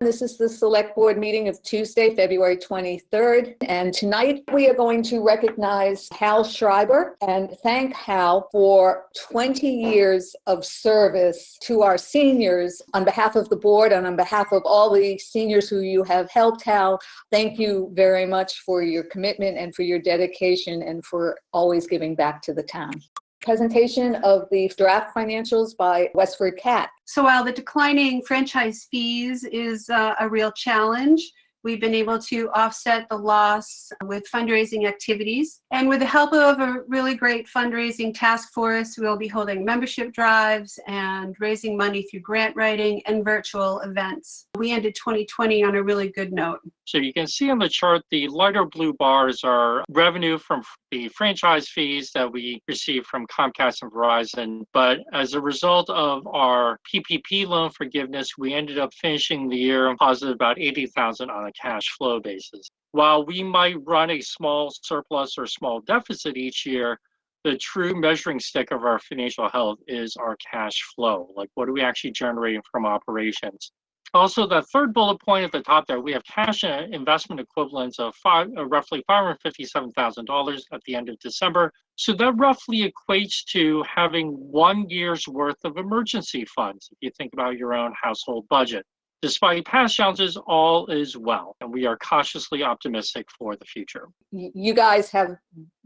This is the Select Board meeting of Tuesday, February 23rd. And tonight we are going to recognize Hal Schreiber and thank Hal for 20 years of service to our seniors. On behalf of the board and on behalf of all the seniors who you have helped, Hal, thank you very much for your commitment and for your dedication and for always giving back to the town. Presentation of the draft financials by WestfordCAT. So while the declining franchise fees is a real challenge, we've been able to offset the loss with fundraising activities. And with the help of a really great fundraising task force, we'll be holding membership drives and raising money through grant writing and virtual events. We ended 2020 on a really good note. So you can see on the chart, the lighter blue bars are revenue from the franchise fees that we receive from Comcast and Verizon. But as a result of our PPP loan forgiveness, we ended up finishing the year positive about $80,000 on a cash flow basis. While we might run a small surplus or small deficit each year, the true measuring stick of our financial health is our cash flow. Like, what are we actually generating from operations? Also, the third bullet point at the top there, we have cash and investment equivalents of roughly $557,000 at the end of December. So that roughly equates to having 1 year's worth of emergency funds, if you think about your own household budget. Despite past challenges, all is well, and we are cautiously optimistic for the future. You guys have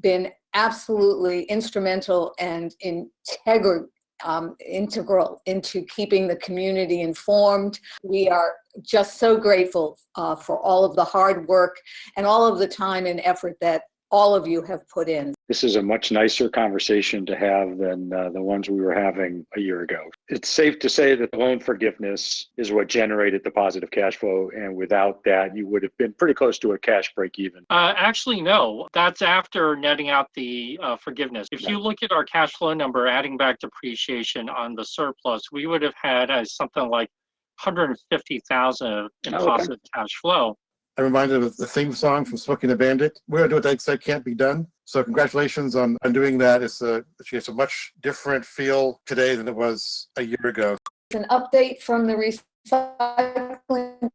been absolutely instrumental and integral into keeping the community informed. We are just so grateful for all of the hard work and all of the time and effort that all of you have put in. This is a much nicer conversation to have than the ones we were having a year ago. It's safe to say that the loan forgiveness is what generated the positive cash flow, and without that, you would have been pretty close to a cash break even. Actually, no. That's after netting out the forgiveness. If you look at our cash flow number, adding back depreciation on the surplus, we would have had something like $150,000 in positive cash flow. I'm reminded of the theme song from Smokey and the Bandit. We're going to do what they say can't be done. So congratulations on doing that. It's a much different feel today than it was a year ago. An update from the Recycling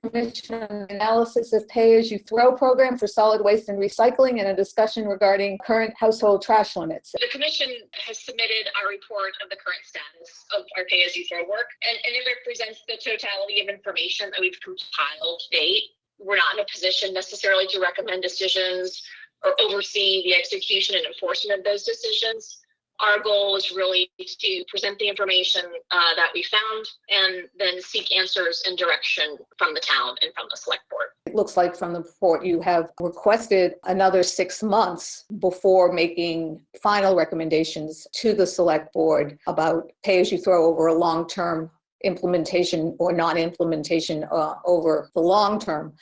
Commission analysis of pay-as-you-throw program for solid waste and recycling and a discussion regarding current household trash limits. The Commission has submitted our report of the current status of our pay-as-you-throw work, and it represents the totality of information that we've compiled to date. We're not in a position necessarily to recommend decisions or oversee the execution and enforcement of those decisions. Our goal is really to present the information that we found and then seek answers and direction from the town and from the select board. It looks like from the report you have requested another 6 months before making final recommendations to the select board about pay-as-you-throw over a long-term implementation or non-implementation over the long term.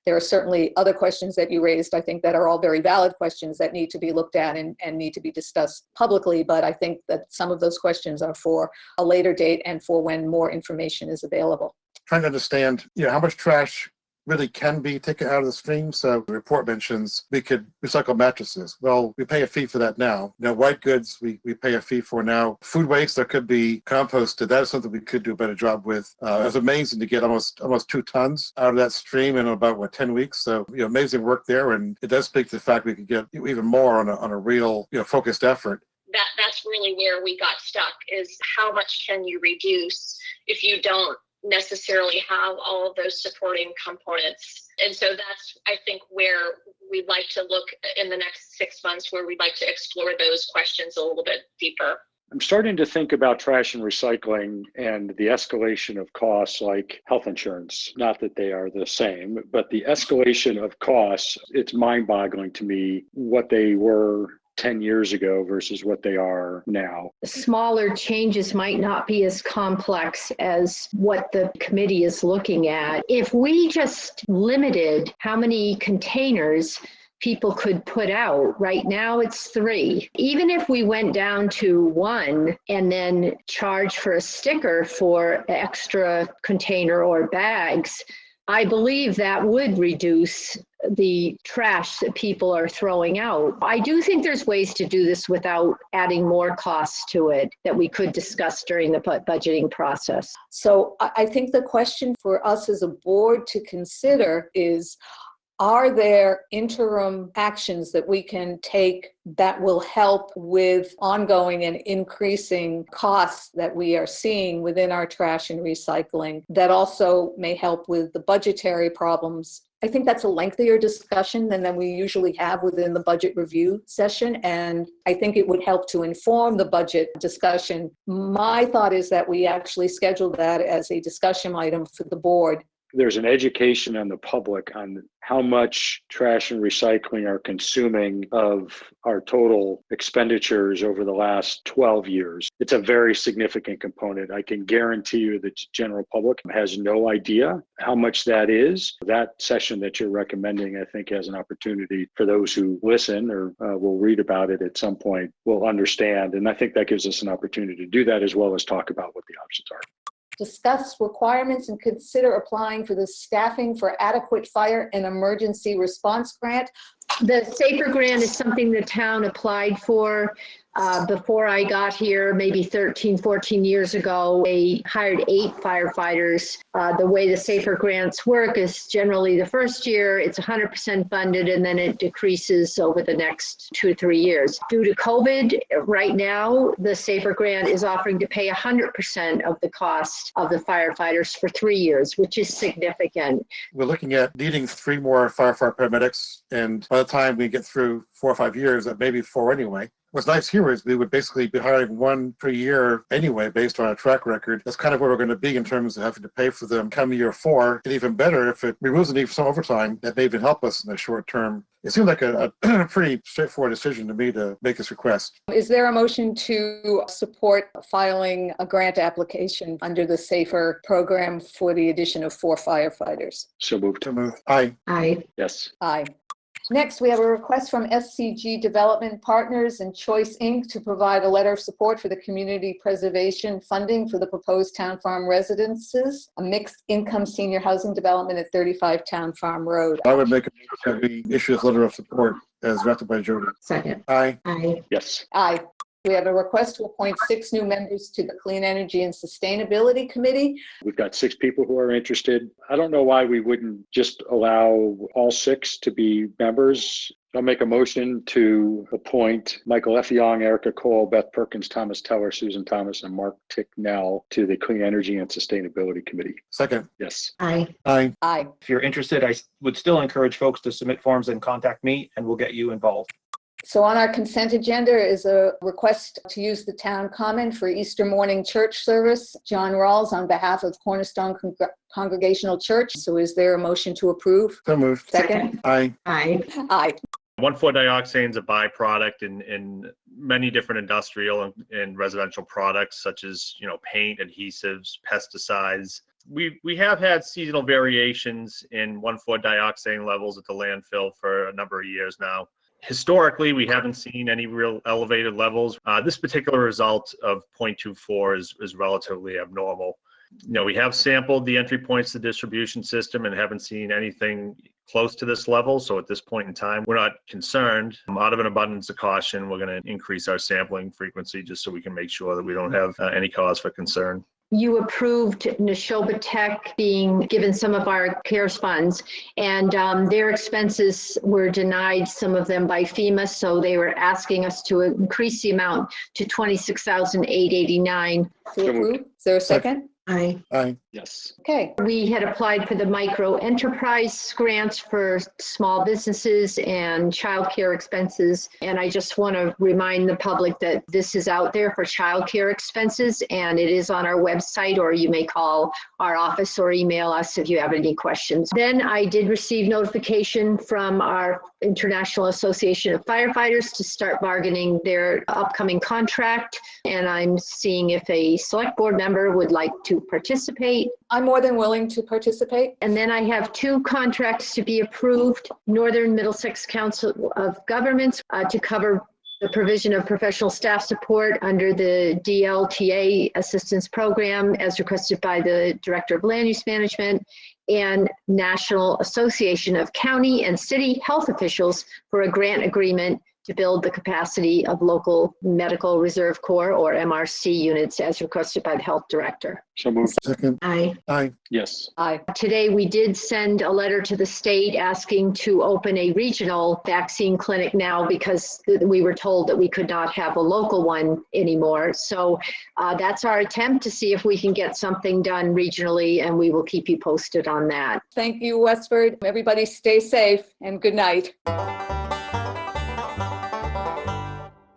There are certainly other questions that you raised, I think, that are all very valid questions that need to be looked at and need to be discussed publicly. But I think that some of those questions are for a later date and for when more information is available. Trying to understand, how much trash really can be taken out of the stream. So the report mentions we could recycle mattresses. Well, we pay a fee for that now. White goods, we pay a fee for now. Food waste that could be composted, that is something we could do a better job with. It was amazing to get almost 2 tons out of that stream in about 10 weeks. So amazing work there, and it does speak to the fact we could get even more on a real focused effort. That's really where we got stuck, is how much can you reduce if you don't necessarily have all of those supporting components. And so that's, I think, where we'd like to look in the next 6 months, where we'd like to explore those questions a little bit deeper. I'm starting to think about trash and recycling and the escalation of costs like health insurance. Not that they are the same, but the escalation of costs, it's mind-boggling to me what they were 10 years ago versus what they are now. Smaller changes might not be as complex as what the committee is looking at. If we just limited how many containers people could put out, right now it's 3. Even if we went down to 1 and then charge for a sticker for extra container or bags, I believe that would reduce the trash that people are throwing out. I do think there's ways to do this without adding more costs to it that we could discuss during the budgeting process. So I think the question for us as a board to consider is, are there interim actions that we can take that will help with ongoing and increasing costs that we are seeing within our trash and recycling that also may help with the budgetary problems? I think that's a lengthier discussion than we usually have within the budget review session, and I think it would help to inform the budget discussion. My thought is that we actually schedule that as a discussion item for the board. There's an education on the public on how much trash and recycling are consuming of our total expenditures over the last 12 years. It's a very significant component. I can guarantee you that the general public has no idea how much that is. That session that you're recommending, I think, has an opportunity for those who listen or will read about it at some point will understand. And I think that gives us an opportunity to do that as well as talk about what the options are. Discuss requirements and consider applying for the Staffing for Adequate Fire and Emergency Response Grant. The SAFER grant is something the town applied for before I got here, maybe 13, 14 years ago. They hired 8 firefighters. The way the SAFER grants work is generally the first year it's 100% funded and then it decreases over the next 2 or 3 years. Due to COVID, right now, the SAFER grant is offering to pay 100% of the cost of the firefighters for 3 years, which is significant. We're looking at needing 3 more firefighter paramedics, and by the time we get through 4 or 5 years, that may be 4 anyway. What's nice here is we would basically be hiring 1 per year anyway, based on our track record. That's kind of where we're going to be in terms of having to pay for them come year 4. And even better, if it removes the need for some overtime, that may even help us in the short term. It seems like a pretty straightforward decision to me to make this request. Is there a motion to support filing a grant application under the SAFER program for the addition of 4 firefighters? So moved. To move. Aye. Aye. Yes. Aye. Next, we have a request from SCG Development Partners and Choice Inc. to provide a letter of support for the community preservation funding for the proposed Town Farm residences, a mixed income senior housing development at 35 Town Farm Road. I would make a motion that we issue this letter of support as drafted by Jody. Second. Aye. Aye. Yes. Aye. We have a request to appoint 6 new members to the Clean Energy and Sustainability Committee. We've got 6 people who are interested. I don't know why we wouldn't just allow all 6 to be members. I'll make a motion to appoint Michael F. Young, Erica Cole, Beth Perkins, Thomas Teller, Susan Thomas, and Mark Ticknell to the Clean Energy and Sustainability Committee. Second. Yes. Aye. Aye. Aye. If you're interested, I would still encourage folks to submit forms and contact me, and we'll get you involved. So on our consent agenda is a request to use the town common for Easter morning church service. John Rawls on behalf of Cornerstone Congregational Church. So is there a motion to approve? So moved. Second? Aye. Aye. Aye. 1,4-dioxane is a byproduct in many different industrial and residential products, such as, paint, adhesives, pesticides. We have had seasonal variations in 1,4-dioxane levels at the landfill for a number of years now. Historically, we haven't seen any real elevated levels. This particular result of 0.24 is relatively abnormal. We have sampled the entry points to the distribution system and haven't seen anything close to this level. So at this point in time, we're not concerned. Out of an abundance of caution, we're going to increase our sampling frequency just so we can make sure that we don't have any cause for concern. You approved Neshoba Tech being given some of our CARES funds, and their expenses were denied, some of them by FEMA, so they were asking us to increase the amount to $26,889. To approve? Is there a second? Aye. Aye. Yes. Okay. We had applied for the micro enterprise grants for small businesses and childcare expenses. And I just want to remind the public that this is out there for childcare expenses, and it is on our website, or you may call our office or email us if you have any questions. Then I did receive notification from our International Association of Firefighters to start bargaining their upcoming contract. And I'm seeing if a select board member would like to participate. I'm more than willing to participate. And then I have 2 contracts to be approved. Northern Middlesex Council of Governments to cover the provision of professional staff support under the DLTA assistance program as requested by the Director of Land Use Management and National Association of County and City Health Officials for a grant agreement to build the capacity of local medical reserve corps or MRC units as requested by the health director. So moved. Second. Aye. Aye. Yes. Aye. Today, we did send a letter to the state asking to open a regional vaccine clinic now because we were told that we could not have a local one anymore. So that's our attempt to see if we can get something done regionally, and we will keep you posted on that. Thank you, Westford. Everybody stay safe and good night.